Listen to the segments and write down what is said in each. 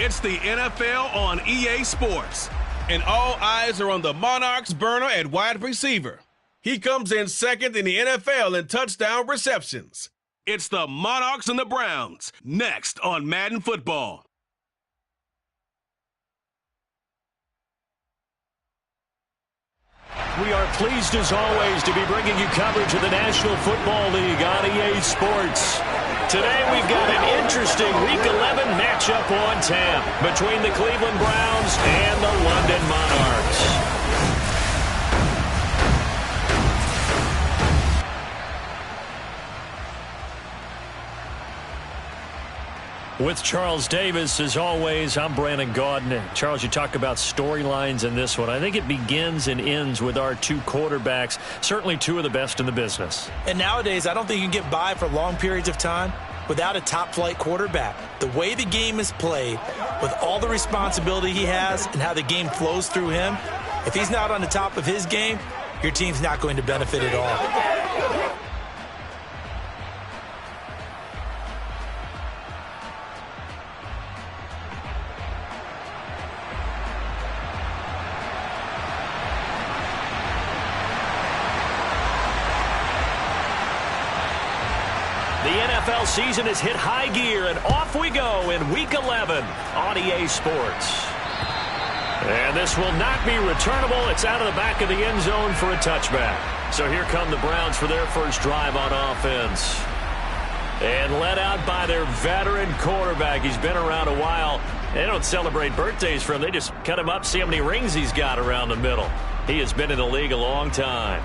It's the NFL on EA Sports, and all eyes are on the Monarchs burner at wide receiver. He comes in second in the NFL in touchdown receptions. It's the Monarchs and the Browns, next on Madden Football. We are pleased, as always, to be bringing you coverage of the National Football League on EA Sports. Today, we've got an interesting Week 11 matchup on tap between the Cleveland Browns and the London Monarchs. With Charles Davis, as always, I'm Brandon Gaudin. Charles, you talk about storylines in this one. I think it begins and ends with our two quarterbacks, certainly two of the best in the business. And nowadays, I don't think you can get by for long periods of time without a top-flight quarterback. The way the game is played, with all the responsibility he has and how the game flows through him, if he's not on the top of his game, your team's not going to benefit at all. NFL season has hit high gear, and off we go in Week 11 on EA Sports. And this will not be returnable. It's out of the back of the end zone for a touchback. So here come the Browns for their first drive on offense. And led out by their veteran quarterback. He's been around a while. They don't celebrate birthdays for him. They just cut him up, see how many rings he's got around the middle. He has been in the league a long time.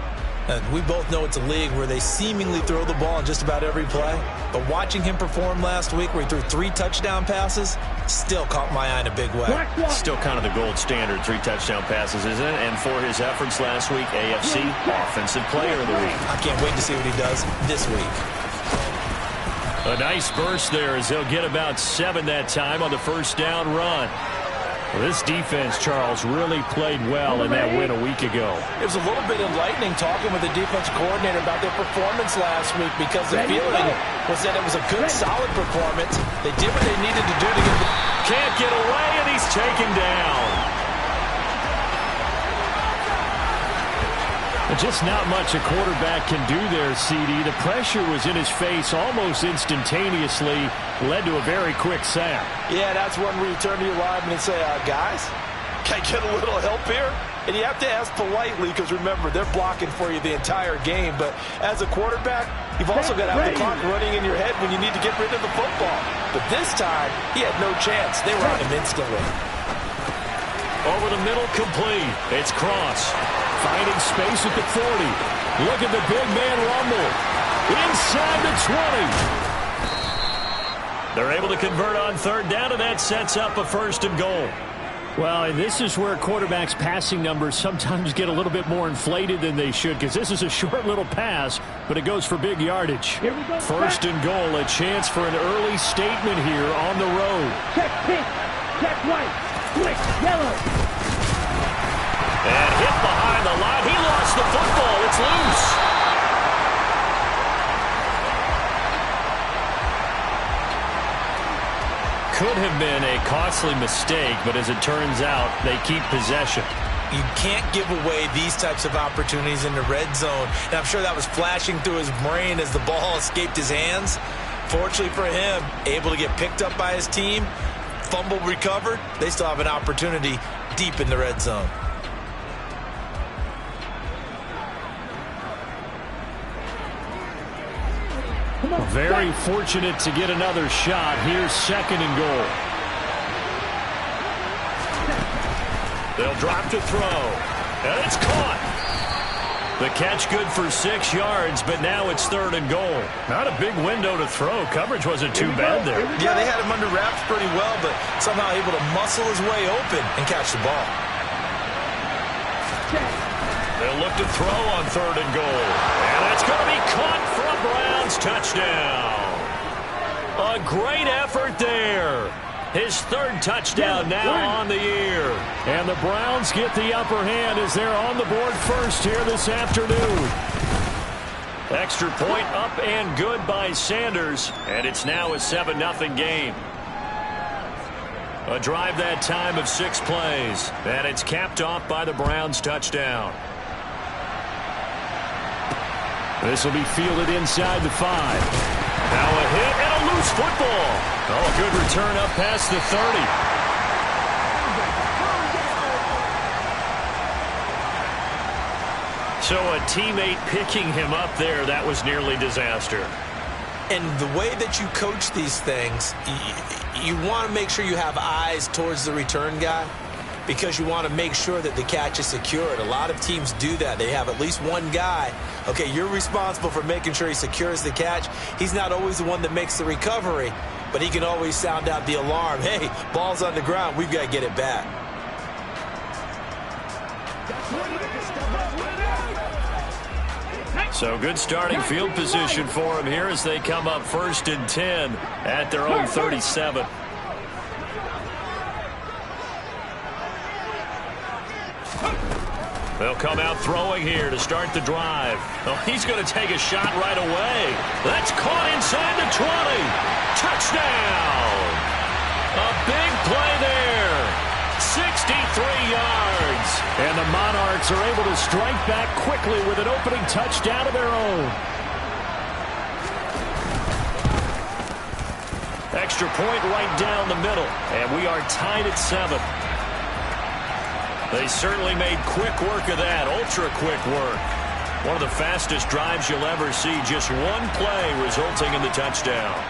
And we both know it's a league where they seemingly throw the ball in just about every play. But watching him perform last week where he threw 3 touchdown passes still caught my eye in a big way. Still kind of the gold standard, 3 touchdown passes, isn't it? And for his efforts last week, AFC Offensive Player of the Week. I can't wait to see what he does this week. A nice burst there as they'll get about 7 that time on the first down run. Well, this defense, Charles, really played well in that win a week ago. It was a little bit enlightening talking with the defensive coordinator about their performance last week because the feeling was that it was a good, solid performance. They did what they needed to do to get the... Can't get away, and he's taken down. But just not much a quarterback can do there, CD. The pressure was in his face almost instantaneously, led to a very quick sack. Yeah, that's when we turn to your lineman and say, guys, can I get a little help here? And you have to ask politely because, remember, they're blocking for you the entire game. But as a quarterback, you've also got to have the clock running in your head when you need to get rid of the football. But this time, he had no chance. They were on him instantly. Over the middle, complete. It's Cross. Finding space at the 40. Look at the big man rumble. Inside the 20. They're able to convert on third down, and that sets up a 1st and goal. Well, and this is where quarterbacks' passing numbers sometimes get a little bit more inflated than they should, because this is a short little pass, but it goes for big yardage. 1st and goal, a chance for an early statement here on the road. Check pink, check white, switch yellow. And hit behind the line. He lost the football. It's loose. Could have been a costly mistake, but as it turns out, they keep possession. You can't give away these types of opportunities in the red zone. And I'm sure that was flashing through his brain as the ball escaped his hands. Fortunately for him, able to get picked up by his team, fumble recovered. They still have an opportunity deep in the red zone. Very fortunate to get another shot. Here's 2nd and goal. They'll drop to throw. And it's caught. The catch good for 6 yards, but now it's 3rd and goal. Not a big window to throw. Coverage wasn't too bad there. Yeah, they had him under wraps pretty well, but somehow able to muscle his way open and catch the ball. They'll look to throw on 3rd and goal. And it's going to be caught for a Browns touchdown. A great effort there. His 3rd touchdown now on the year. And the Browns get the upper hand as they're on the board first here this afternoon. Extra point up and good by Sanders. And it's now a 7-0 game. A drive that time of 6 plays. And it's capped off by the Browns' touchdown. This will be fielded inside the 5. Now a hit and a loose football. Oh, good return up past the 30. So a teammate picking him up there, that was nearly disaster. And the way that you coach these things, you want to make sure you have eyes towards the return guy because you want to make sure that the catch is secured. A lot of teams do that. They have at least one guy. Okay, you're responsible for making sure he secures the catch. He's not always the one that makes the recovery, but he can always sound out the alarm. Hey, ball's on the ground. We've got to get it back. So good starting field position for him here as they come up 1st and 10 at their own 37. They'll come out throwing here to start the drive. Oh, he's going to take a shot right away. That's caught inside the 20. Touchdown! A big play there. 63 yards. And the Monarchs are able to strike back quickly with an opening touchdown of their own. Extra point right down the middle. And we are tied at 7. They certainly made quick work of that, ultra-quick work. One of the fastest drives you'll ever see, just one play resulting in the touchdown.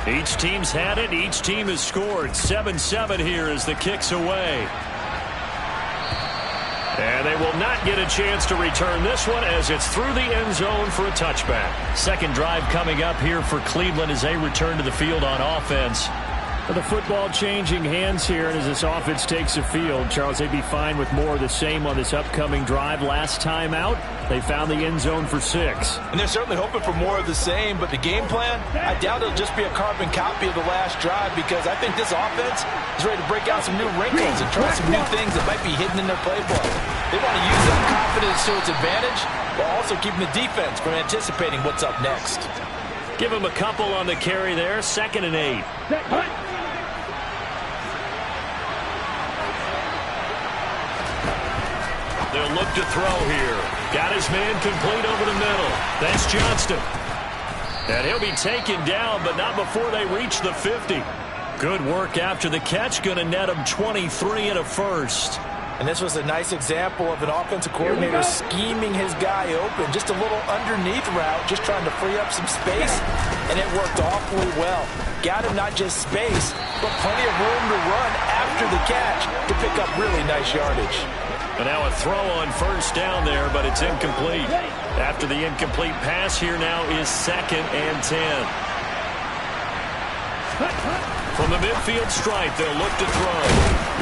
Each team's had it. Each team has scored. 7-7 here as the kick's away. And they will not get a chance to return this one as it's through the end zone for a touchback. Second drive coming up here for Cleveland as they return to the field on offense. The football changing hands here, and as this offense takes the field, Charles, they'd be fine with more of the same on this upcoming drive. Last time out, they found the end zone for 6. And they're certainly hoping for more of the same, but the game plan, I doubt it'll just be a carbon copy of the last drive because I think this offense is ready to break out some new wrinkles and try some new things that might be hidden in their playbook. They want to use that confidence to its advantage, while also keeping the defense from anticipating what's up next. Give him a couple on the carry there. 2nd and 8. They'll look to throw here. Got his man complete over the middle. That's Johnston. And he'll be taken down, but not before they reach the 50. Good work after the catch. Going to net him 23 and a first. And this was a nice example of an offensive coordinator scheming his guy open. Just a little underneath route, just trying to free up some space, and it worked awfully well. Got him not just space, but plenty of room to run after the catch to pick up really nice yardage. And now a throw on first down there, but it's incomplete. After the incomplete pass, here now is 2nd and 10. From the midfield stripe, they'll look to throw.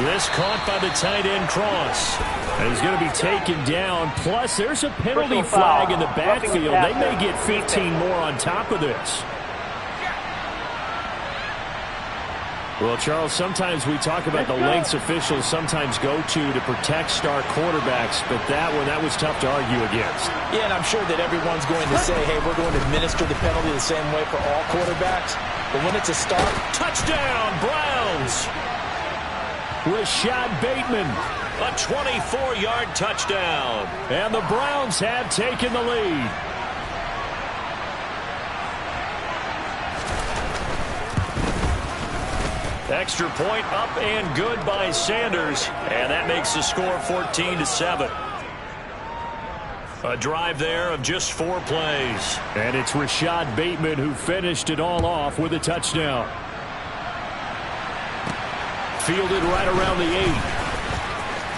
This caught by the tight end Cross. And he's going to be taken down. Plus, there's a penalty flag in the backfield. They may get 15 more on top of this. Well, Charles, sometimes we talk about the lengths officials sometimes go to protect star quarterbacks, but that was tough to argue against. Yeah, and I'm sure that everyone's going to say, hey, we're going to administer the penalty the same way for all quarterbacks. But when it's a start, touchdown, Browns! Rashad Bateman. A 24-yard touchdown. And the Browns have taken the lead. Extra point up and good by Sanders. And that makes the score 14-7. A drive there of just 4 plays. And it's Rashad Bateman who finished it all off with a touchdown. Fielded right around the 8.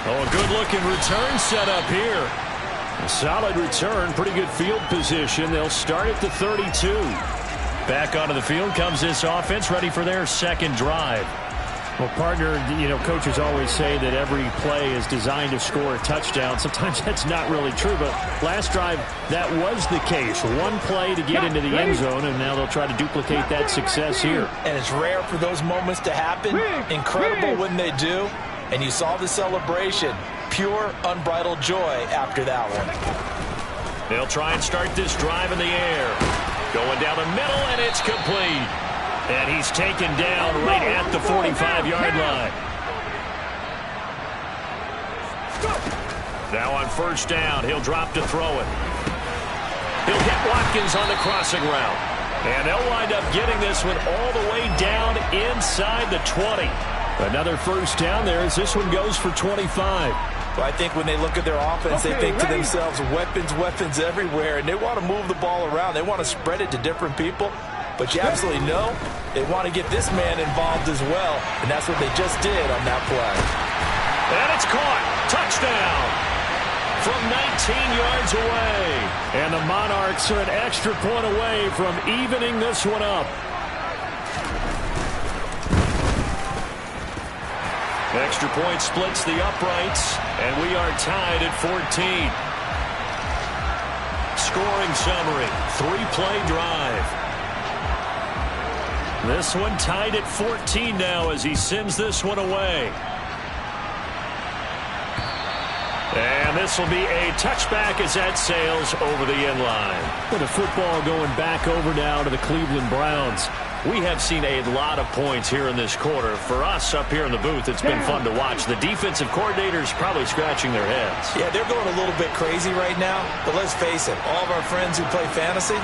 Oh, a good-looking return set up here. A solid return, pretty good field position. They'll start at the 32. Back onto the field comes this offense, ready for their second drive. Well, partner, coaches always say that every play is designed to score a touchdown. Sometimes that's not really true, but last drive, that was the case. One play to get into the end zone, and now they'll try to duplicate that success here. And it's rare for those moments to happen. Incredible when they do. And you saw the celebration. Pure, unbridled joy after that one. They'll try and start this drive in the air. Going down the middle, and it's complete. And he's taken down right at the 45-yard line. Now on first down, he'll drop to throw it. He'll hit Watkins on the crossing route. And they'll wind up getting this one all the way down inside the 20. Another first down there as this one goes for 25. Well, I think when they look at their offense, they think to themselves, weapons everywhere, and they want to move the ball around. They want to spread it to different people. But you absolutely know they want to get this man involved as well, and that's what they just did on that play. And it's caught. Touchdown from 19 yards away. And the Monarchs are an extra point away from evening this one up. Extra point splits the uprights, and we are tied at 14. Scoring summary, 3-play drive. This one tied at 14 now as he sends this one away. And this will be a touchback as that sails over the end line. With the football going back over now to the Cleveland Browns. We have seen a lot of points here in this quarter. For us up here in the booth, it's been fun to watch. The defensive coordinators probably scratching their heads. Yeah, they're going a little bit crazy right now. But let's face it, all of our friends who play fantasy,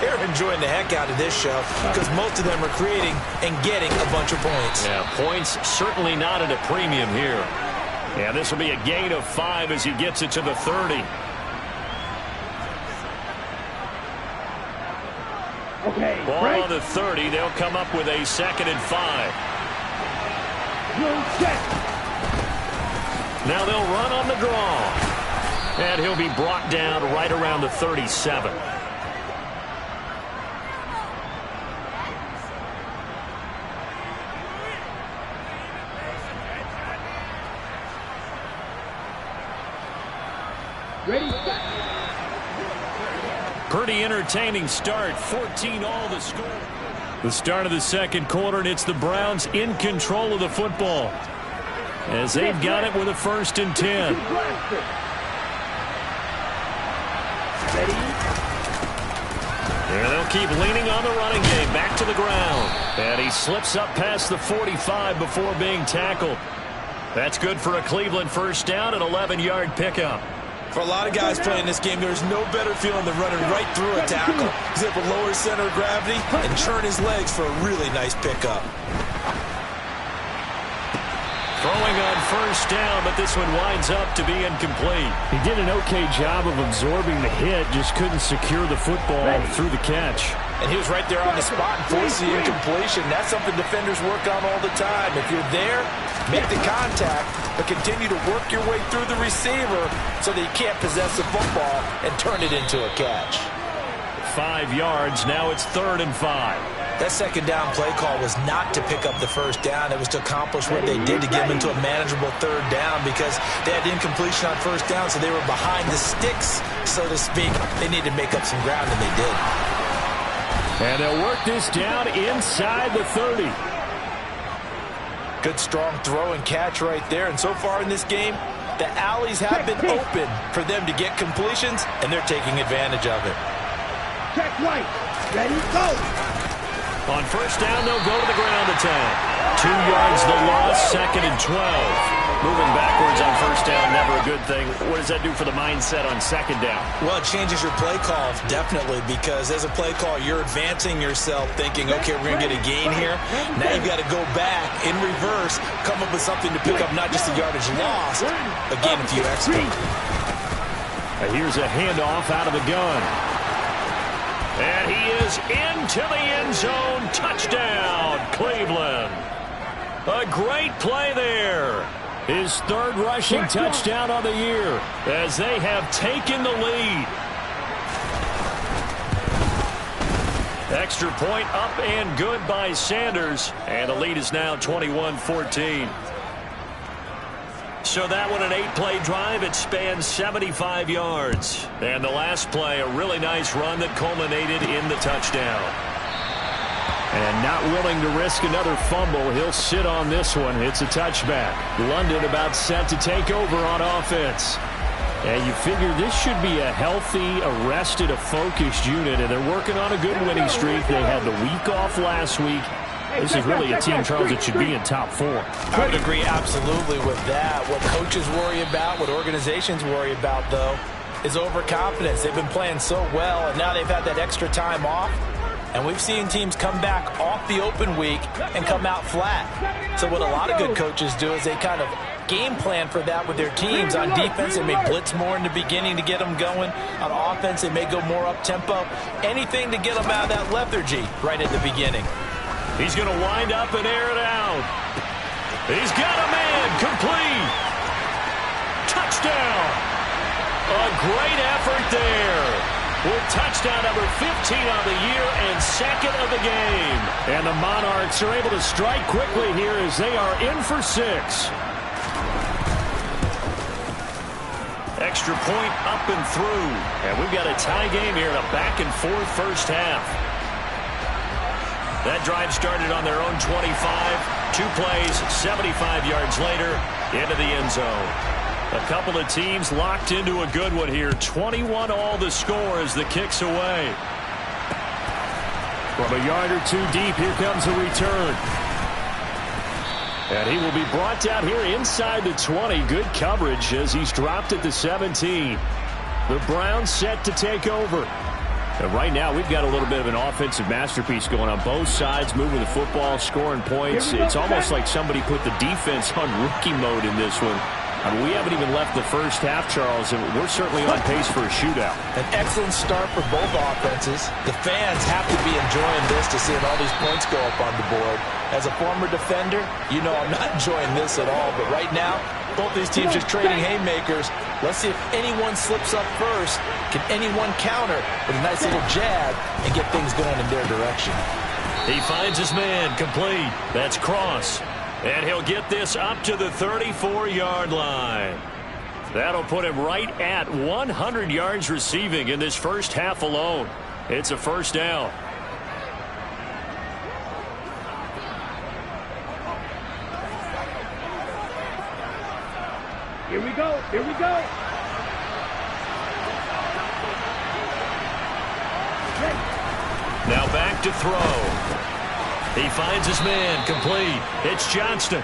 they're enjoying the heck out of this show because most of them are creating and getting a bunch of points. Yeah, points certainly not at a premium here. Yeah, this will be a gain of 5 as he gets it to the 30. Okay, Ball right. on the 30. They'll come up with a 2nd and 5. Now they'll run on the draw. And he'll be brought down right around the 37. Ready? Pretty entertaining start. 14 all the score. The start of the second quarter, and it's the Browns in control of the football as they've got it with a 1st and 10. And they'll keep leaning on the running game. Back to the ground. And he slips up past the 45 before being tackled. That's good for a Cleveland first down, an 11-yard pickup. For a lot of guys playing this game, there's no better feeling than running right through a tackle. He's able to lower his center of gravity and churn his legs for a really nice pickup. Throwing on first down, but this one winds up to be incomplete. He did an okay job of absorbing the hit, just couldn't secure the football through the catch. And he was right there on the spot and forced the incompletion. That's something defenders work on all the time. If you're there, make the contact, but continue to work your way through the receiver so that you can't possess the football and turn it into a catch. 5 yards. Now it's 3rd and 5. That second down play call was not to pick up the first down. It was to accomplish what they did to get them into a manageable 3rd down because they had incompletion on first down, so they were behind the sticks, so to speak. They needed to make up some ground, and they did. And they'll work this down inside the 30. Good, strong throw and catch right there. And so far in this game, the alleys have been open for them to get completions, and they're taking advantage of it. Check right. Ready, go. On first down, they'll go to the ground attack. 2 yards the loss, 2nd and 12. Moving backwards on first down, never a good thing. What does that do for the mindset on 2nd down? Well, it changes your play call, definitely, because as a play call, you're advancing yourself thinking, okay, we're going to get a gain here. Now you've got to go back in reverse, come up with something to pick up not just the yardage lost, but gain a few extra. Here's a handoff out of the gun. And he is into the end zone. Touchdown, Cleveland. A great play there. His 3rd rushing touchdown of the year as they have taken the lead. Extra point up and good by Sanders. And the lead is now 21-14. So that one, an 8-play drive. It spans 75 yards. And the last play, a really nice run that culminated in the touchdown. And not willing to risk another fumble, he'll sit on this one. It's a touchback. London about set to take over on offense. And you figure this should be a healthy, arrested, a focused unit, and they're working on a good winning streak. They had the week off last week. This is really a team, Charles, that should be in top 4. I would agree absolutely with that. What coaches worry about, what organizations worry about, though, is overconfidence. They've been playing so well, and now they've had that extra time off. And we've seen teams come back off the open week and come out flat. So what a lot of good coaches do is they kind of game plan for that with their teams. On defense, they may blitz more in the beginning to get them going. On offense, they may go more up-tempo. Anything to get them out of that lethargy right at the beginning. He's going to wind up and air it out. He's got a man, complete. Touchdown. A great effort there. With touchdown number 15 on the year and second of the game. And the Monarchs are able to strike quickly here as they are in for 6. Extra point up and through. And we've got a tie game here in a back-and-forth first half. That drive started on their own 25. 2 plays, 75 yards later, into the end zone. A couple of teams locked into a good one here. 21 all the score as the kick's away. From a yard or 2 deep, here comes a return. And he will be brought down here inside the 20. Good coverage as he's dropped at the 17. The Browns set to take over. And right now, we've got a little bit of an offensive masterpiece going on both sides, moving the football, scoring points. It's almost like somebody put the defense on rookie mode in this one. I mean, we haven't even left the first half, Charles, and we're certainly on pace for a shootout. An excellent start for both offenses. The fans have to be enjoying this to seeing all these points go up on the board. As a former defender, you know I'm not enjoying this at all, but right now, both these teams just trading haymakers. Let's see if anyone slips up first. Can anyone counter with a nice little jab and get things going in their direction? He finds his man, complete. That's Cross. And he'll get this up to the 34-yard line. That'll put him right at 100 yards receiving in this first half alone. It's a first down. Here we go. Here we go. Now back to throw. He finds his man, complete. It's Johnston.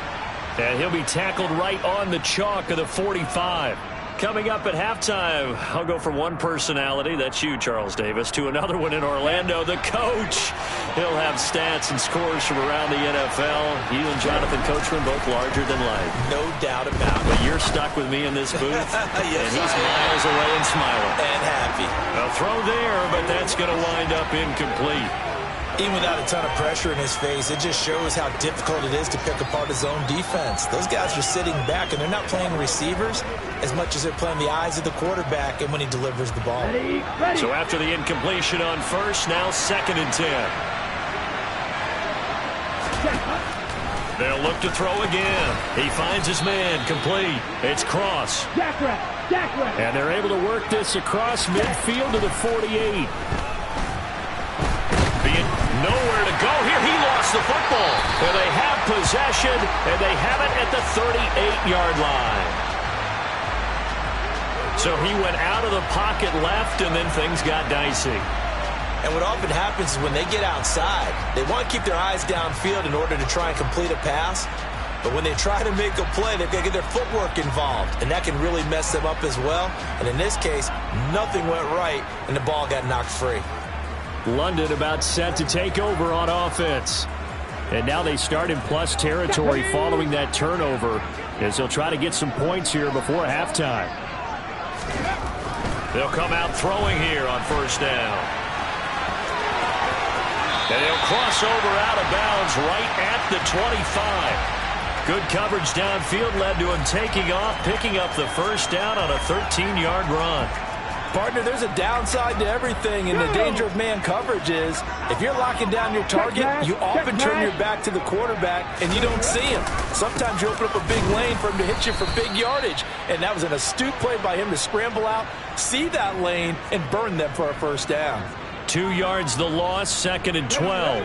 And he'll be tackled right on the chalk of the 45. Coming up at halftime, I'll go from one personality, that's you, Charles Davis, to another one in Orlando, the coach. He'll have stats and scores from around the NFL. You and Jonathan Coachman both larger than life. No doubt about it. But you're stuck with me in this booth, yes, and he's miles away and smiling. And happy. A throw there, but that's going to wind up incomplete. Even without a ton of pressure in his face, it just shows how difficult it is to pick apart his own defense. Those guys are sitting back, and they're not playing receivers as much as they're playing the eyes of the quarterback and when he delivers the ball. Ready. So after the incompletion on first, now 2nd and 10. They'll look to throw again. He finds his man, complete. It's Cross. And they're able to work this across midfield to the 48. Nowhere to go here. He lost the football. And they have possession, and they have it at the 38-yard line. So he went out of the pocket left, and then things got dicey. And what often happens is when they get outside, they want to keep their eyes downfield in order to try and complete a pass. But when they try to make a play, they've got to get their footwork involved, and that can really mess them up as well. And in this case, nothing went right, and the ball got knocked free. London about set to take over on offense. And now they start in plus territory following that turnover as they'll try to get some points here before halftime. They'll come out throwing here on first down. And they'll cross over out of bounds right at the 25. Good coverage downfield led to him taking off, picking up the first down on a 13-yard run. Partner, there's a downside to everything, and the danger of man coverage is if you're locking down your target, you often turn your back to the quarterback, and you don't see him. Sometimes you open up a big lane for him to hit you for big yardage, and that was an astute play by him to scramble out, see that lane, and burn them for a first down. 2 yards the loss, 2nd and 12.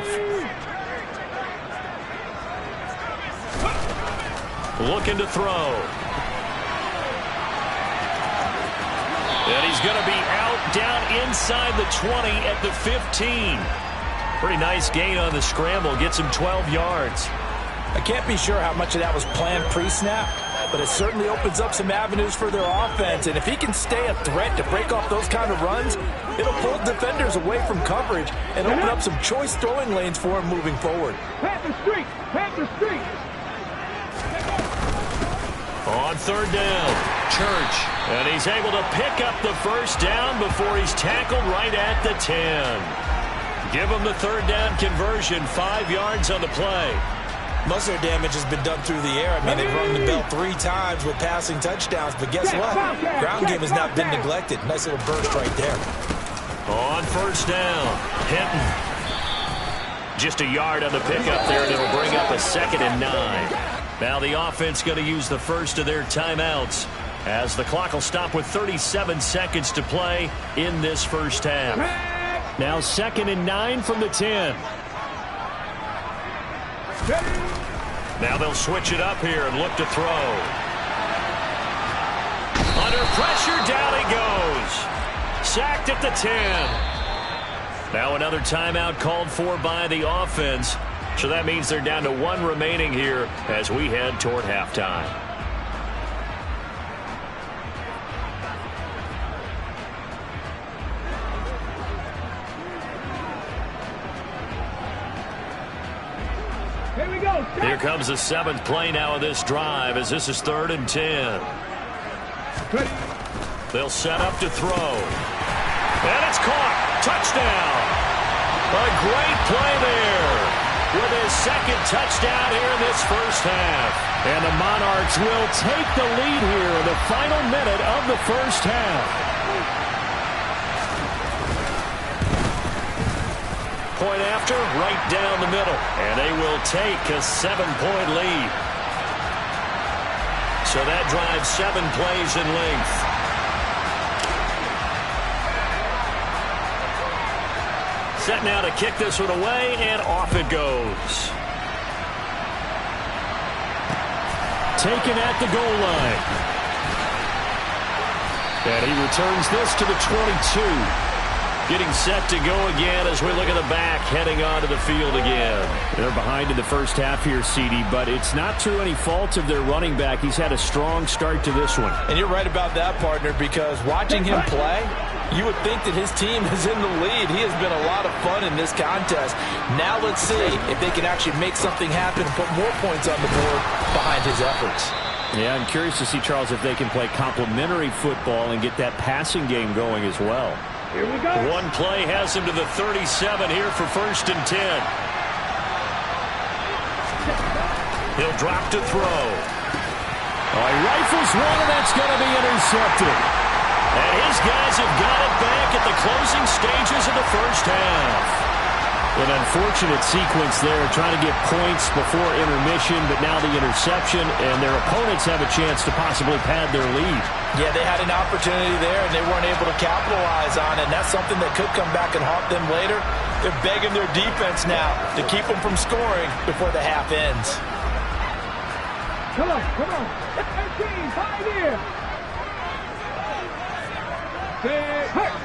Looking to throw. And he's going to be out down inside the 20 at the 15. Pretty nice gain on the scramble. Gets him 12 yards. I can't be sure how much of that was planned pre-snap, but it certainly opens up some avenues for their offense. And if he can stay a threat to break off those kind of runs, it'll pull defenders away from coverage and open up some choice throwing lanes for him moving forward. Panther streak! Panther streak! On 3rd down, Church. And he's able to pick up the first down before he's tackled right at the 10. Give him the 3rd down conversion, 5 yards on the play. Most of their damage has been done through the air. I mean, they've rung the bell 3 times with passing touchdowns, but guess what? Ground game has not been neglected. Nice little burst right there. On 1st down, Hinton. Just a yard on the pickup there, and it'll bring up a 2nd and 9. Now the offense going to use the first of their timeouts as the clock will stop with 37 seconds to play in this first half. Now 2nd and 9 from the 10. Now they'll switch it up here and look to throw. Under pressure, down he goes. Sacked at the 10. Now another timeout called for by the offense. So that means they're down to 1 remaining here as we head toward halftime. Here we go. Here comes the 7th play now of this drive as this is 3rd and 10. They'll set up to throw. And it's caught. Touchdown. A great play there with his 2nd touchdown here in this first half. And the Monarchs will take the lead here in the final minute of the first half. Point after, right down the middle. And they will take a 7-point lead. So that drives 7 plays in length. Set now to kick this one away, and off it goes. Taken at the goal line. And he returns this to the 22. Getting set to go again as we look at the back, heading onto the field again. They're behind in the first half here, CD, but it's not through any fault of their running back. He's had a strong start to this one. And you're right about that, partner, because watching him play, you would think that his team is in the lead. He has been a lot of fun in this contest. Now let's see if they can actually make something happen and put more points on the board behind his efforts. Yeah, I'm curious to see, Charles, if they can play complementary football and get that passing game going as well. Here we go. One play has him to the 37 here for 1st and 10. He'll drop to throw. Oh, he rifles one, and that's going to be intercepted. And his guys have got it back at the closing stages of the first half. An unfortunate sequence there, trying to get points before intermission, but now the interception, and their opponents have a chance to possibly pad their lead. Yeah, they had an opportunity there, and they weren't able to capitalize on it, and that's something that could come back and haunt them later. They're begging their defense now to keep them from scoring before the half ends. Come on, come on. 13, 5 here. Hurt.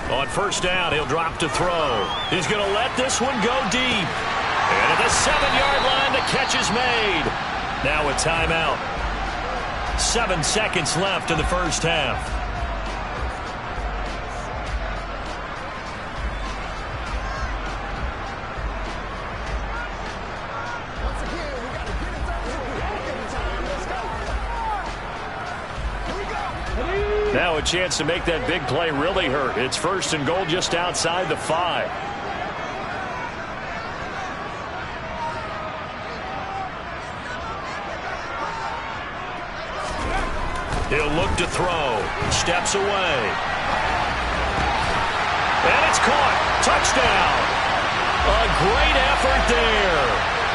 On 1st down, he'll drop to throw. He's going to let this one go deep. And at the 7-yard line, the catch is made. Now a timeout. 7 seconds left in the first half. Now a chance to make that big play really hurt. It's 1st and goal just outside the 5. He'll look to throw. Steps away. And it's caught. Touchdown. A great effort there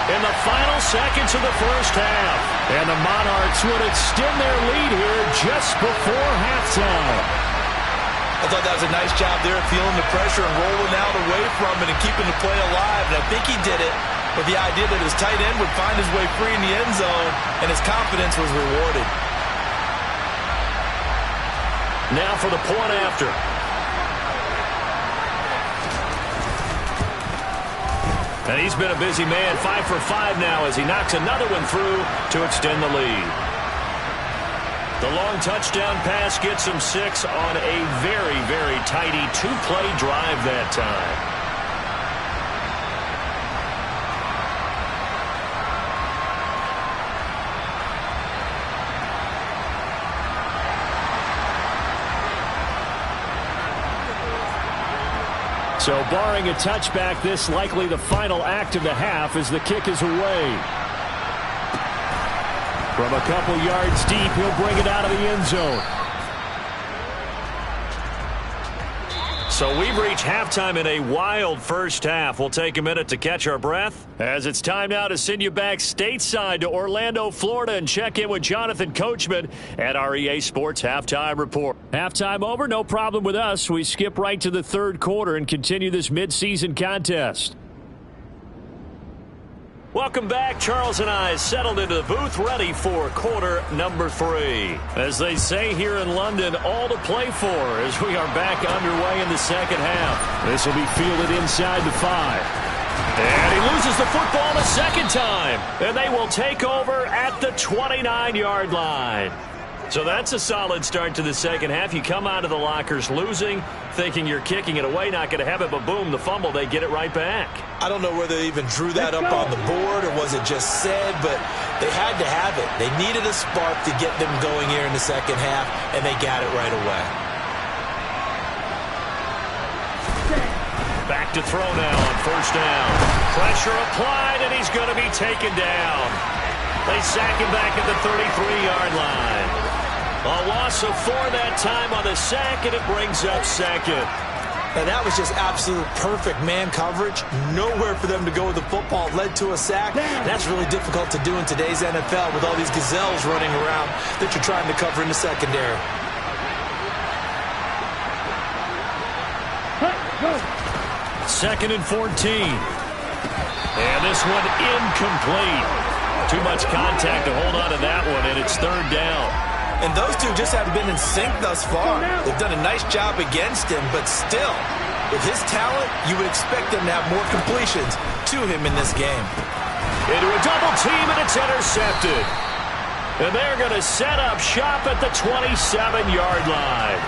in the final seconds of the first half. And the Monarchs would extend their lead here just before halftime. I thought that was a nice job there, feeling the pressure and rolling out away from it and keeping the play alive. And I think he did it with the idea that his tight end would find his way free in the end zone, and his confidence was rewarded. Now for the point after. And he's been a busy man, 5 for 5 now as he knocks another one through to extend the lead. The long touchdown pass gets him 6 on a very, very tidy two-play drive that time. So barring a touchback, this likely the final act of the half as the kick is away. From a couple yards deep, he'll bring it out of the end zone. So we've reached halftime in a wild first half. We'll take a minute to catch our breath as it's time now to send you back stateside to Orlando, Florida, and check in with Jonathan Coachman at our EA Sports Halftime Report. Halftime over, no problem with us. We skip right to the third quarter and continue this midseason contest. Welcome back. Charles and I settled into the booth ready for quarter number 3. As they say here in London, all to play for as we are back underway in the second half. This will be fielded inside the 5. And he loses the football the second time. And they will take over at the 29-yard line. So that's a solid start to the second half. You come out of the lockers losing, thinking you're kicking it away, not going to have it, but boom, the fumble, they get it right back. I don't know whether they even drew that up on the board or was it just said, but they had to have it. They needed a spark to get them going here in the second half, and they got it right away. Back to throw now on first down. Pressure applied, and he's going to be taken down. They sack him back at the 33-yard line. A loss of 4 that time on the sack, and it brings up second. And that was just absolute perfect man coverage. Nowhere for them to go with the football. It led to a sack. That's really difficult to do in today's NFL with all these gazelles running around that you're trying to cover in the secondary. Second and 14. And this one incomplete. Too much contact to hold on to that one, and it's third down. And those two just haven't been in sync thus far. They've done a nice job against him, but still, with his talent, you would expect them to have more completions to him in this game. Into a double team, and it's intercepted. And they're going to set up shop at the 27-yard line.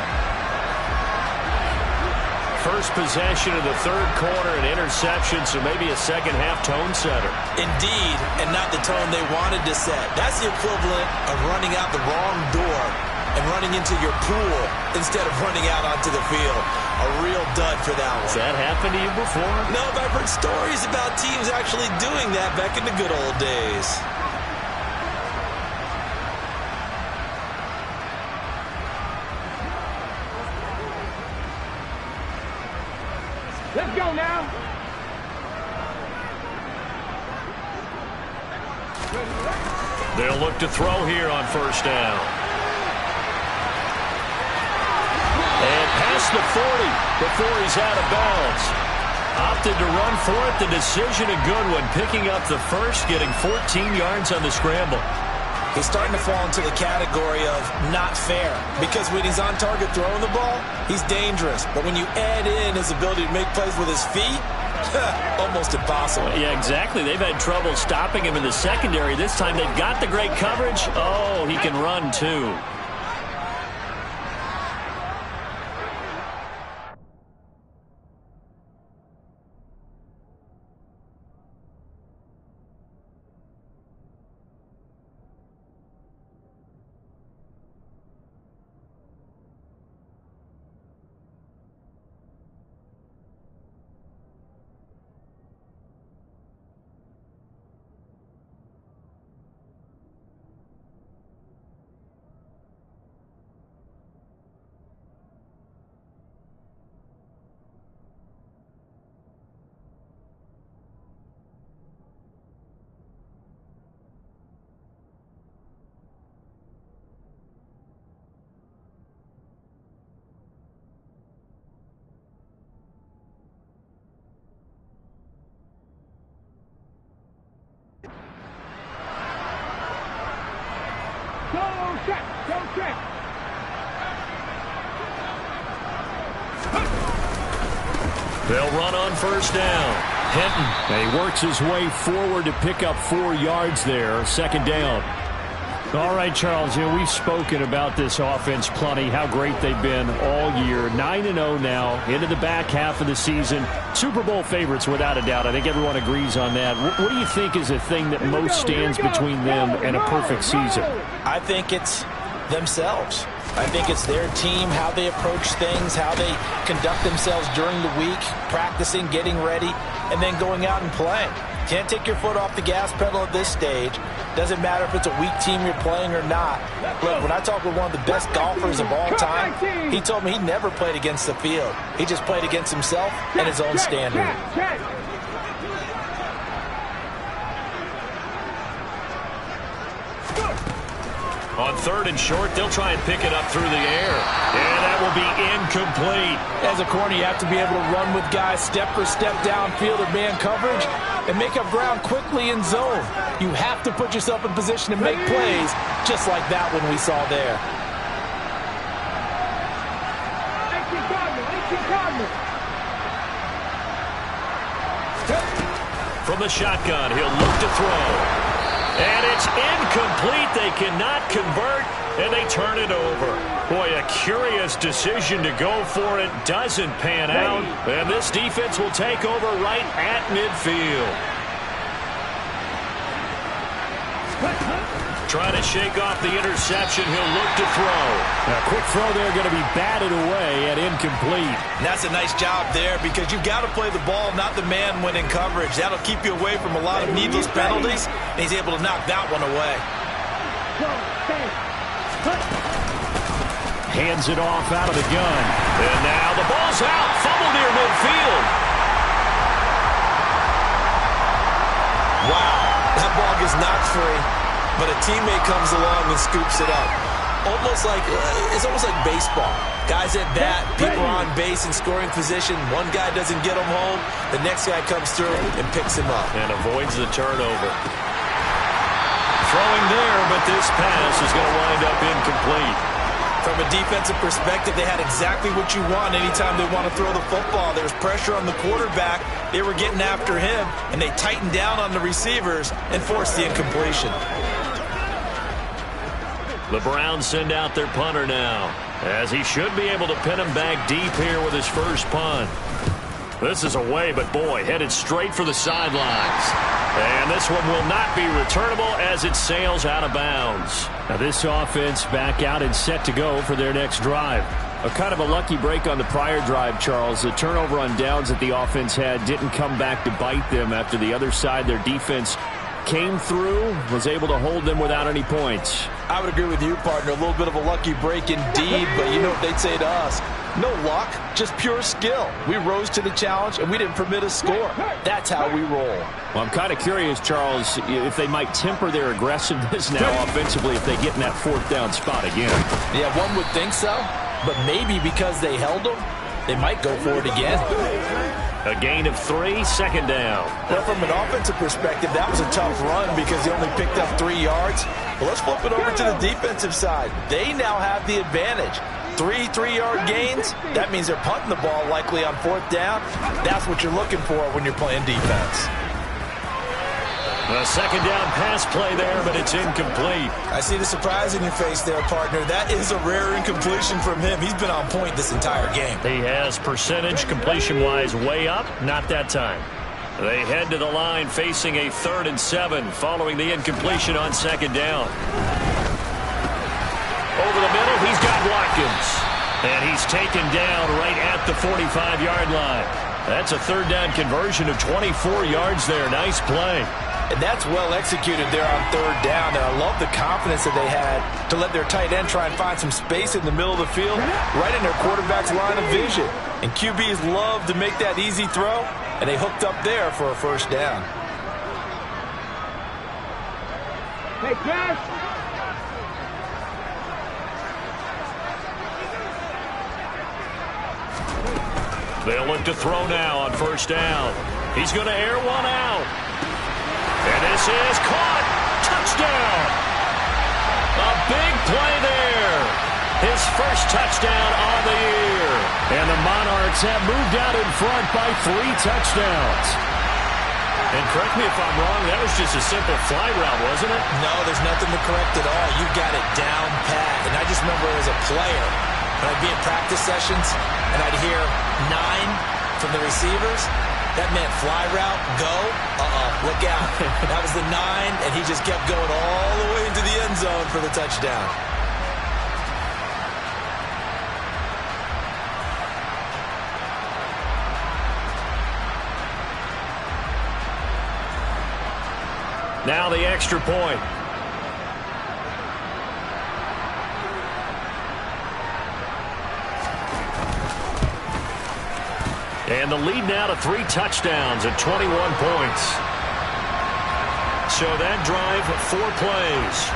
First possession of the third quarter, an interception, so maybe a second-half tone setter. Indeed, and not the tone they wanted to set. That's the equivalent of running out the wrong door and running into your pool instead of running out onto the field. A real dud for that one. Has that happened to you before? No, but I've heard stories about teams actually doing that back in the good old days. Let's go now. They'll look to throw here on first down. And past the 40 before he's out of bounds. Opted to run for it. The decision a good one. Picking up the first, getting 14 yards on the scramble. He's starting to fall into the category of not fair because when he's on target throwing the ball, he's dangerous. But when you add in his ability to make plays with his feet, almost impossible. Yeah, exactly. They've had trouble stopping him in the secondary. This time they've got the great coverage. Oh, he can run too. set. Go set. They'll run on first down. Hinton. And he works his way forward to pick up 4 yards there. Second down. All right, Charles, we've spoken about this offense plenty, how great they've been all year. 9-0 now, into the back half of the season. Super Bowl favorites, without a doubt. I think everyone agrees on that. What do you think is the thing that most stands between them and a perfect season? I think it's themselves. I think it's their team, how they approach things, how they conduct themselves during the week, practicing, getting ready, and then going out and playing. Can't take your foot off the gas pedal at this stage. Doesn't matter if it's a weak team you're playing or not. Look, when I talk with one of the best golfers of all time, he told me he never played against the field. He just played against himself and his own standard. On third and short, they'll try and pick it up through the air. And that will be incomplete. As a corner, you have to be able to run with guys step for step downfield or man coverage and make up ground quickly in zone. You have to put yourself in position to make plays, just like that one we saw there. From the shotgun, he'll look to throw. And it's incomplete. They cannot convert, and they turn it over. Boy, a curious decision to go for it. Doesn't pan out. And this defense will take over right at midfield. Trying to shake off the interception. He'll look to throw. A quick throw there going to be batted away at incomplete. And that's a nice job there because you've got to play the ball, not the man when in coverage. That'll keep you away from a lot of needless penalties, and he's able to knock that one away. Hands it off out of the gun. And now the ball's out. Fumble near midfield. Wow, that ball gets knocked free, but a teammate comes along and scoops it up. It's almost like baseball. Guys at bat, people are on base in scoring position. One guy doesn't get him home. The next guy comes through and picks him up. And avoids the turnover. Throwing there, but this pass is going to wind up incomplete. From a defensive perspective, they had exactly what you want anytime they want to throw the football. There's pressure on the quarterback. They were getting after him, and they tightened down on the receivers and forced the incompletion. The Browns send out their punter now, as he should be able to pin him back deep here with his first punt. This is away, but boy, headed straight for the sidelines. And this one will not be returnable as it sails out of bounds. Now this offense back out and set to go for their next drive. A kind of a lucky break on the prior drive, Charles. The turnover on downs that the offense had didn't come back to bite them after the other side. Their defense came through, was able to hold them without any points. I would agree with you, partner. A little bit of a lucky break indeed, but you know what they'd say to us. No luck, just pure skill. We rose to the challenge, and we didn't permit a score. That's how we roll. Well, I'm kind of curious, Charles, if they might temper their aggressiveness now offensively if they get in that fourth down spot again. Yeah, one would think so, but maybe because they held them, they might go for it again. A gain of 3, second down. Well, from an offensive perspective, that was a tough run because he only picked up 3 yards. But let's flip it over to the defensive side. They now have the advantage. 3 3-yard gains, that means they're punting the ball likely on fourth down. That's what you're looking for when you're playing defense. A second down pass play there, but it's incomplete. I see the surprise in your face there, partner. That is a rare incompletion from him. He's been on point this entire game. He has percentage completion-wise way up, not that time. They head to the line facing a 3rd and 7 following the incompletion on second down. Over the middle, he's got Watkins. And he's taken down right at the 45-yard line. That's a 3rd down conversion of 24 yards there. Nice play. And that's well executed there on 3rd down. And I love the confidence that they had to let their tight end try and find some space in the middle of the field, right in their quarterback's line of vision. And QBs love to make that easy throw, and they hooked up there for a first down. Hey, Cash. They'll look to throw now on first down. He's going to air one out. And this is caught. Touchdown. A big play there. His first touchdown on the year. And the Monarchs have moved out in front by 3 touchdowns. And correct me if I'm wrong, that was just a simple fly route, wasn't it? No, there's nothing to correct at all. You got it down pat. And I just remember as a player, when I'd be in practice sessions and I'd hear 9 from the receivers, that meant fly route, go, look out. That was the 9, and he just kept going all the way into the end zone for the touchdown. Now the extra point. And the lead now to 3 touchdowns at 21 points. So that drive, 4 plays.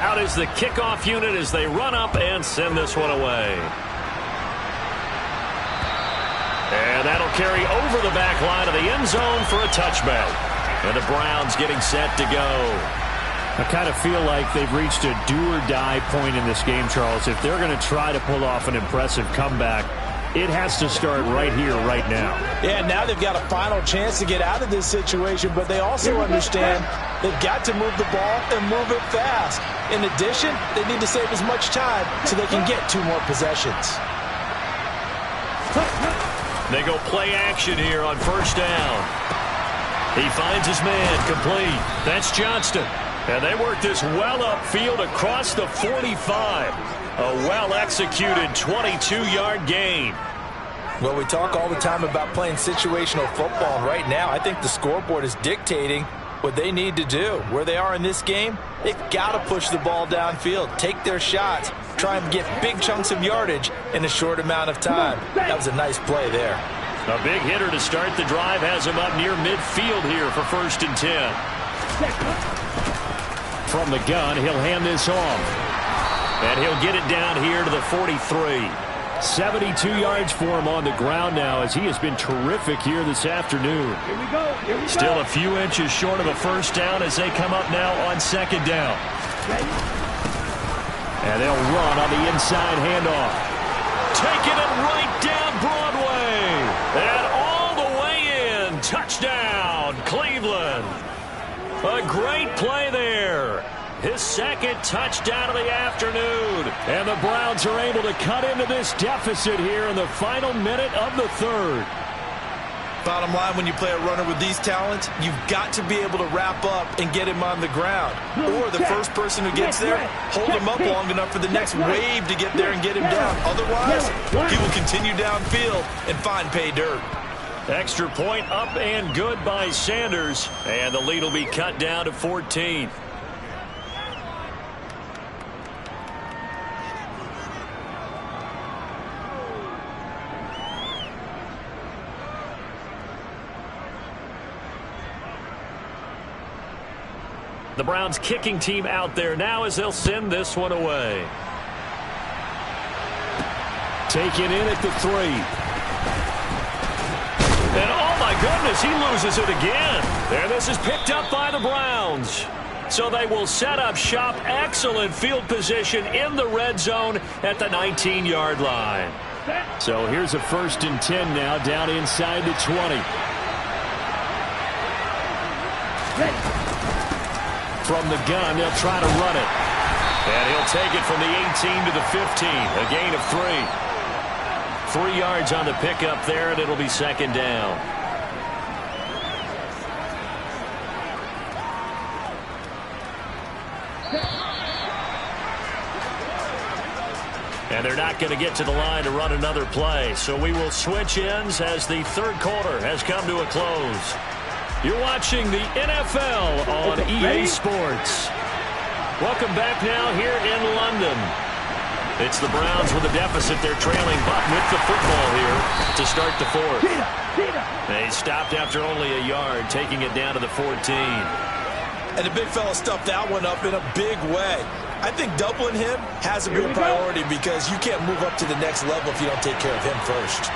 Out is the kickoff unit as they run up and send this one away. And that'll carry over the back line of the end zone for a touchback. And the Browns getting set to go. I kind of feel like they've reached a do-or-die point in this game, Charles. If they're going to try to pull off an impressive comeback, it has to start right here, right now. Yeah, now they've got a final chance to get out of this situation, but they also understand they've got to move the ball and move it fast. In addition, they need to save as much time so they can get 2 more possessions. They go play action here on first down. He finds his man complete. That's Johnston. And they work this well upfield across the 45. A well-executed 22-yard gain. Well, we talk all the time about playing situational football. And right now, I think the scoreboard is dictating what they need to do. Where they are in this game, they've got to push the ball downfield, take their shots, try and get big chunks of yardage in a short amount of time. That was a nice play there. A big hitter to start the drive has him up near midfield here for 1st and 10. From the gun, he'll hand this off. And he'll get it down here to the 43. 72 yards for him on the ground now as he has been terrific here this afternoon. Here we go. Still a few inches short of a first down as they come up now on 2nd down. And they'll run on the inside handoff. Taking it right down Broadway. And all the way in. Touchdown, Cleveland. A great play there. His 2nd touchdown of the afternoon. And the Browns are able to cut into this deficit here in the final minute of the 3rd. Bottom line, when you play a runner with these talents, you've got to be able to wrap up and get him on the ground. Or the first person who gets there, hold him up long enough for the next wave to get there and get him down. Otherwise, he will continue downfield and find pay dirt. Extra point up and good by Sanders. And the lead will be cut down to 14. The Browns kicking team out there now as they'll send this one away. Taken in at the 3. And oh my goodness, he loses it again. And this is picked up by the Browns. So they will set up shop. Excellent field position in the red zone at the 19-yard line. So here's a 1st and 10 now down inside the 20. From the gun, they'll try to run it. And he'll take it from the 18 to the 15. A gain of 3. 3 yards on the pickup there, and it'll be 2nd down. And they're not going to get to the line to run another play. So we will switch ends as the 3rd quarter has come to a close. You're watching the NFL on EA Sports. Welcome back now here in London. It's the Browns with a deficit. They're trailing, but with the football here to start the 4th. They stopped after only a yard, taking it down to the 14. And the big fella stuffed that one up in a big way. I think doubling him has to be a priority because you can't move up to the next level if you don't take care of him first.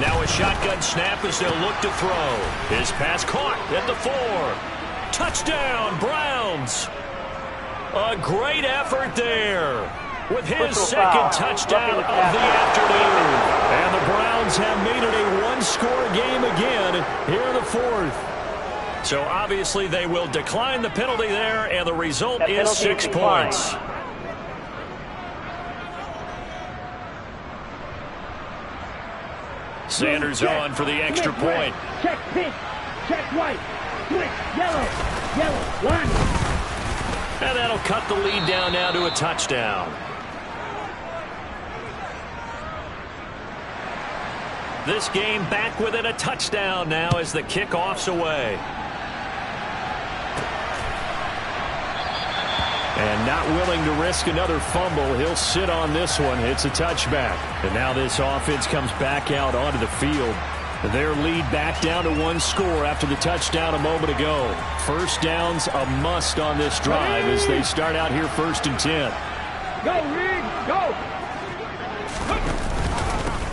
Now a shotgun snap as they'll look to throw. His pass caught at the 4. Touchdown, Browns. A great effort there with his second touchdown of the afternoon. And the Browns have made it a one-score game again here in the 4th. So obviously they will decline the penalty there, and the result is 6 points. Sanders on for the extra point. Check pink, check white, switch, yellow, one. And that'll cut the lead down now to a touchdown. This game back within a touchdown now as the kickoff's away. And not willing to risk another fumble, he'll sit on this one. It's a touchback. And now this offense comes back out onto the field. Their lead back down to 1 score after the touchdown a moment ago. First down's a must on this drive as they start out here 1st and 10. Go, Reed, go!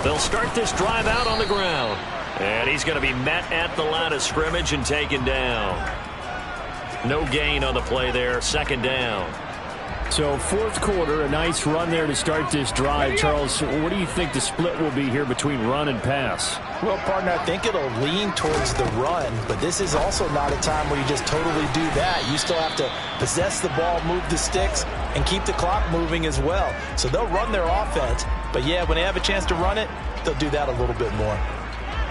They'll start this drive out on the ground. And he's going to be met at the line of scrimmage and taken down. No gain on the play there, 2nd down. So 4th quarter, a nice run there to start this drive. Charles, what do you think the split will be here between run and pass? Well, partner, I think it'll lean towards the run, but this is also not a time where you just totally do that. You still have to possess the ball, move the sticks, and keep the clock moving as well. So they'll run their offense, but yeah, when they have a chance to run it, they'll do that a little bit more.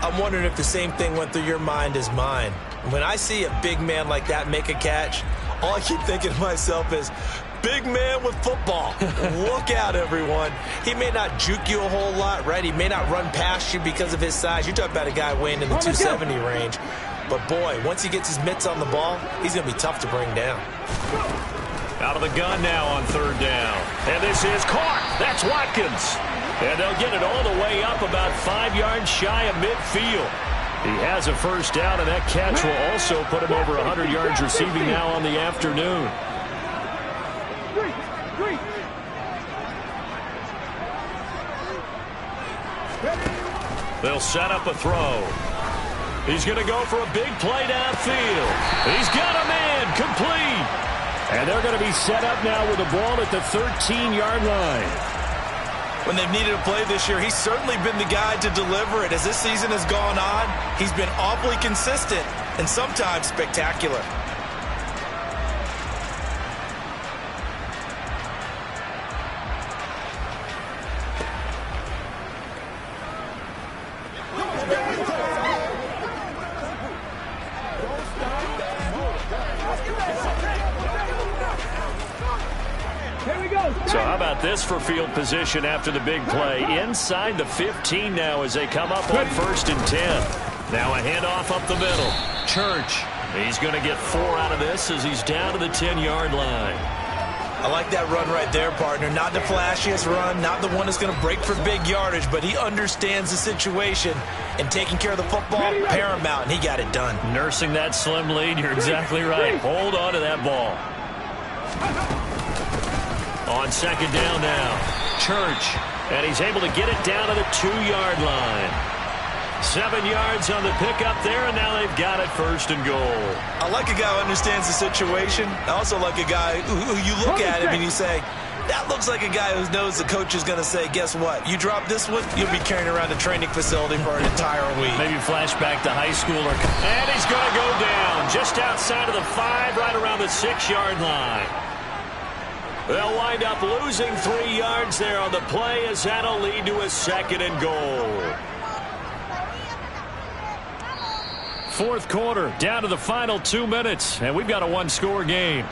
I'm wondering if the same thing went through your mind as mine. When I see a big man like that make a catch, all I keep thinking to myself is, big man with football. Look out, everyone. He may not juke you a whole lot, right? He may not run past you because of his size. You're talking about a guy weighing in the 270 range. But, boy, once he gets his mitts on the ball, he's going to be tough to bring down. Out of the gun now on 3rd down. And this is caught. That's Watkins. And they'll get it all the way up about 5 yards shy of midfield. He has a first down, and that catch will also put him over 100 yards receiving now on the afternoon. They'll set up a throw. He's going to go for a big play downfield. He's got a man complete. And they're going to be set up now with the ball at the 13-yard line. When they've needed a play this year, he's certainly been the guy to deliver it. As this season has gone on, he's been awfully consistent and sometimes spectacular. So how about this for field position after the big play? Inside the 15 now as they come up on 1st and 10. Now a handoff up the middle. Church. He's going to get 4 out of this as he's down to the 10-yard line. I like that run right there, partner. Not the flashiest run, not the one that's going to break for big yardage, but he understands the situation, and taking care of the football, paramount, and he got it done. Nursing that slim lead, you're exactly right. Hold on to that ball. On 2nd down now, Church, and he's able to get it down to the 2-yard line. 7 yards on the pickup there, and now they've got it 1st and goal. I like a guy who understands the situation. I also like a guy who you look at him and you say, that looks like a guy who knows the coach is going to say, guess what? You drop this one, you'll be carrying around a training facility for an entire week. Maybe flashback to high school. And he's going to go down just outside of the 5, right around the 6-yard line. They'll wind up losing 3 yards there on the play as that'll lead to a 2nd and goal. 4th quarter, down to the final 2 minutes, and we've got a one-score game.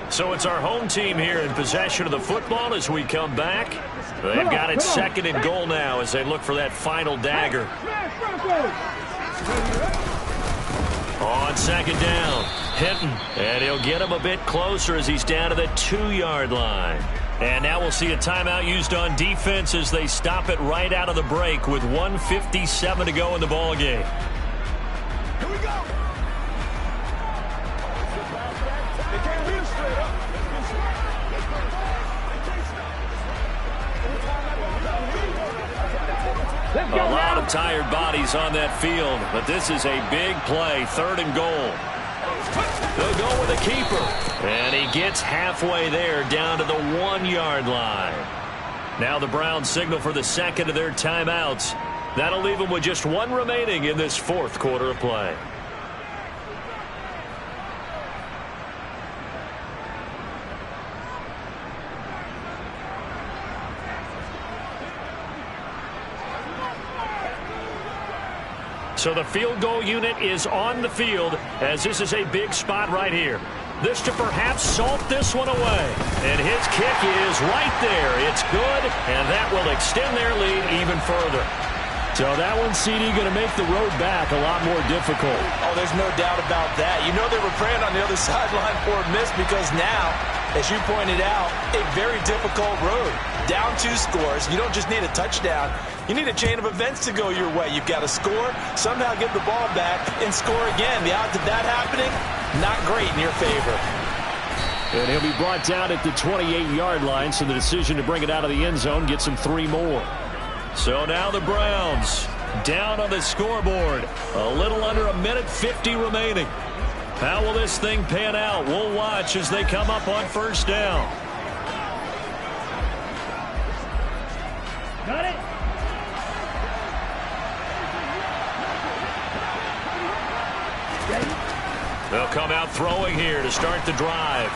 So it's our home team here in possession of the football as we come back. They've got it 2nd and goal now as they look for that final dagger. On 2nd down, Hinton, and he'll get him a bit closer as he's down to the 2-yard line. And now we'll see a timeout used on defense as they stop it right out of the break with 1:57 to go in the ballgame. A lot of tired bodies on that field, but this is a big play, 3rd and goal. They'll go with a keeper, and he gets halfway there down to the 1-yard line. Now the Browns signal for the second of their timeouts. That'll leave them with just 1 remaining in this 4th quarter of play. So the field goal unit is on the field as this is a big spot right here. This to perhaps salt this one away. And his kick is right there. It's good, and that will extend their lead even further. So that one, CD, going to make the road back a lot more difficult. Oh, there's no doubt about that. You know they were praying on the other sideline for a miss because now, as you pointed out, a very difficult road. Down 2 scores. You don't just need a touchdown. You need a chain of events to go your way. You've got to score, somehow get the ball back, and score again. The odds of that happening, not great in your favor. And he'll be brought down at the 28-yard line, so the decision to bring it out of the end zone gets him 3 more. So now the Browns down on the scoreboard. A little under 1:50 remaining. How will this thing pan out? We'll watch as they come up on 1st down. Got it. They'll come out throwing here to start the drive.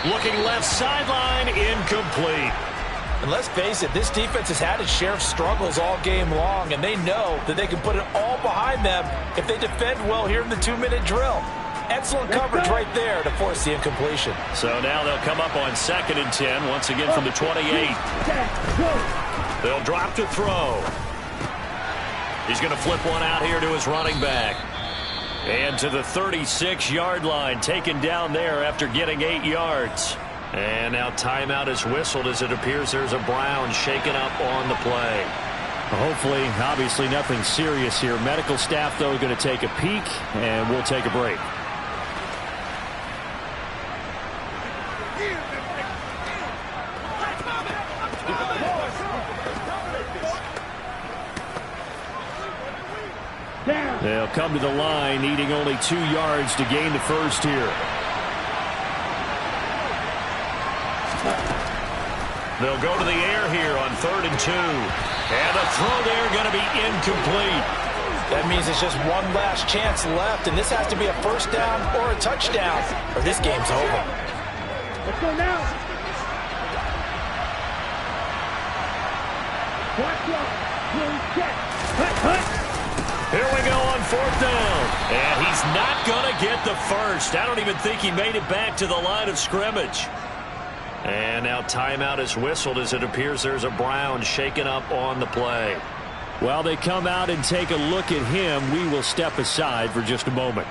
Looking left sideline, incomplete. And let's face it, this defense has had its share of struggles all game long, and they know that they can put it all behind them if they defend well here in the 2-minute drill. Excellent coverage right there to force the incompletion. So now they'll come up on 2nd and 10, once again from the 28. They'll drop to throw. He's going to flip one out here to his running back. And to the 36-yard line, taken down there after getting 8 yards. And now timeout is whistled as it appears there's a Brown shaken up on the play. Hopefully, obviously nothing serious here. Medical staff, though, going to take a peek, and we'll take a break. They'll come to the line, needing only 2 yards to gain the first here. They'll go to the air here on 3rd and 2. And the throw there going to be incomplete. That means it's just one last chance left, and this has to be a 1st down or a touchdown, or this game's over. Let's go now. Watch out. Check. Cut. Here we go on 4th down. And he's not going to get the first. I don't even think he made it back to the line of scrimmage. And now timeout is whistled as it appears there's a Brown shaken up on the play. While they come out and take a look at him, we will step aside for just a moment.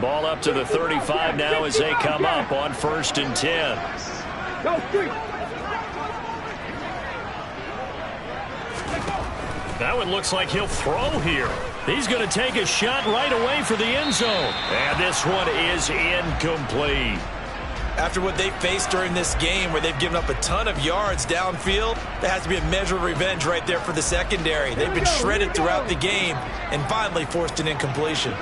Ball up to the 35 now as they come up on 1st and 10. Go street. That one looks like he'll throw here. He's going to take a shot right away for the end zone. And this one is incomplete. After what they faced during this game where they've given up a ton of yards downfield, there has to be a measure of revenge right there for the secondary. They've been shredded throughout the game and finally forced an incompletion.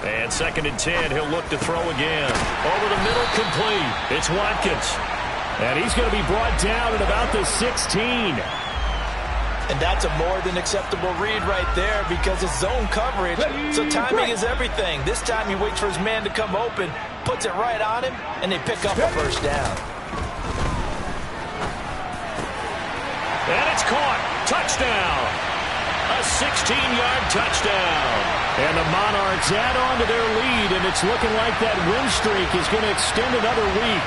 And 2nd and 10, he'll look to throw again. Over the middle, complete. It's Watkins. And he's going to be brought down at about the 16. And that's a more than acceptable read right there because it's zone coverage, so timing is everything. This time he waits for his man to come open, puts it right on him, and they pick up a 1st down. And it's caught. Touchdown. A 16-yard touchdown. And the Monarchs add on to their lead, and it's looking like that win streak is going to extend another week.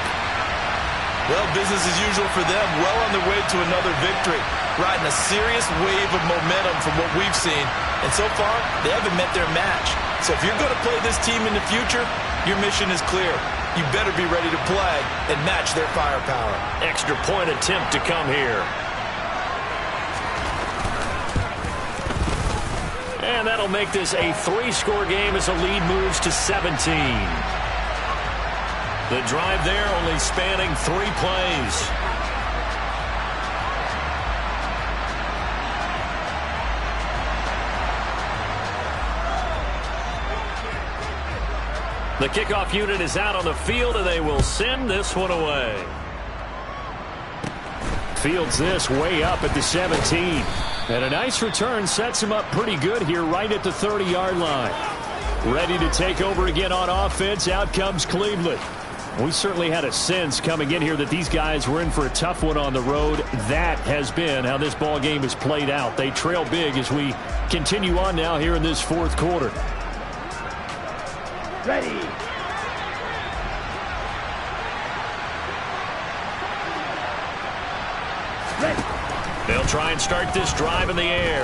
Well, business as usual for them, well on their way to another victory. Riding a serious wave of momentum from what we've seen. And so far, they haven't met their match. So if you're going to play this team in the future, your mission is clear. You better be ready to play and match their firepower. Extra point attempt to come here. And that'll make this a 3-score game as the lead moves to 17. The drive there only spanning 3 plays. The kickoff unit is out on the field, and they will send this one away. Fields this way up at the 17. And a nice return sets him up pretty good here right at the 30-yard line. Ready to take over again on offense. Out comes Cleveland. We certainly had a sense coming in here that these guys were in for a tough one on the road. That has been how this ball game has played out. They trail big as we continue on now here in this 4th quarter. Ready. They'll try and start this drive in the air.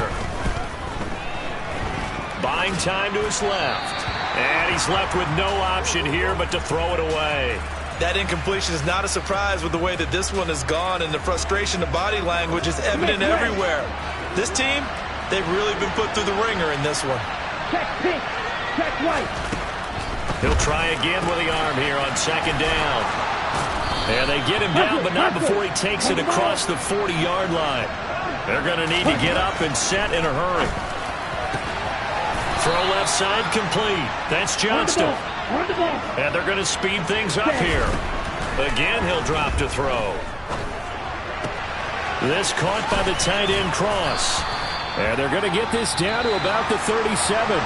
Buying time to his left. And he's left with no option here but to throw it away. That incompletion is not a surprise with the way that this one has gone, and the frustration, the body language is evident everywhere. This team, they've really been put through the ringer in this one. Check pink. Check white. He'll try again with the arm here on 2nd down. And they get him down, but not before he takes it across the 40-yard line. They're going to need to get up and set in a hurry. Throw left side complete. That's Johnston. And they're going to speed things up here. Again, he'll drop to throw. This caught by the tight end Cross. And they're going to get this down to about the 37.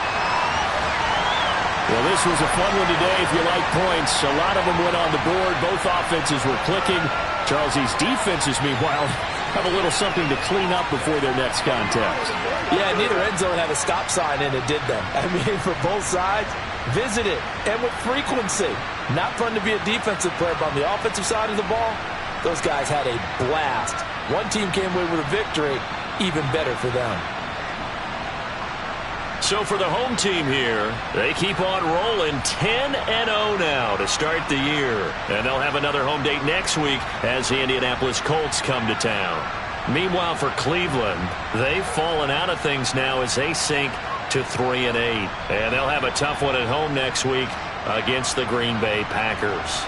Well, this was a fun one today if you like points. A lot of them went on the board. Both offenses were clicking. Charles, these defenses, meanwhile, have a little something to clean up before their next contest. Yeah, neither end zone had a stop sign in it, did them? I mean, for both sides, visit it, and with frequency. Not fun to be a defensive player, but on the offensive side of the ball, those guys had a blast. One team came away with a victory, even better for them. So for the home team here, they keep on rolling 10-0 now to start the year. And they'll have another home date next week as the Indianapolis Colts come to town. Meanwhile, for Cleveland, they've fallen out of things now as they sink to 3-8. And they'll have a tough one at home next week against the Green Bay Packers.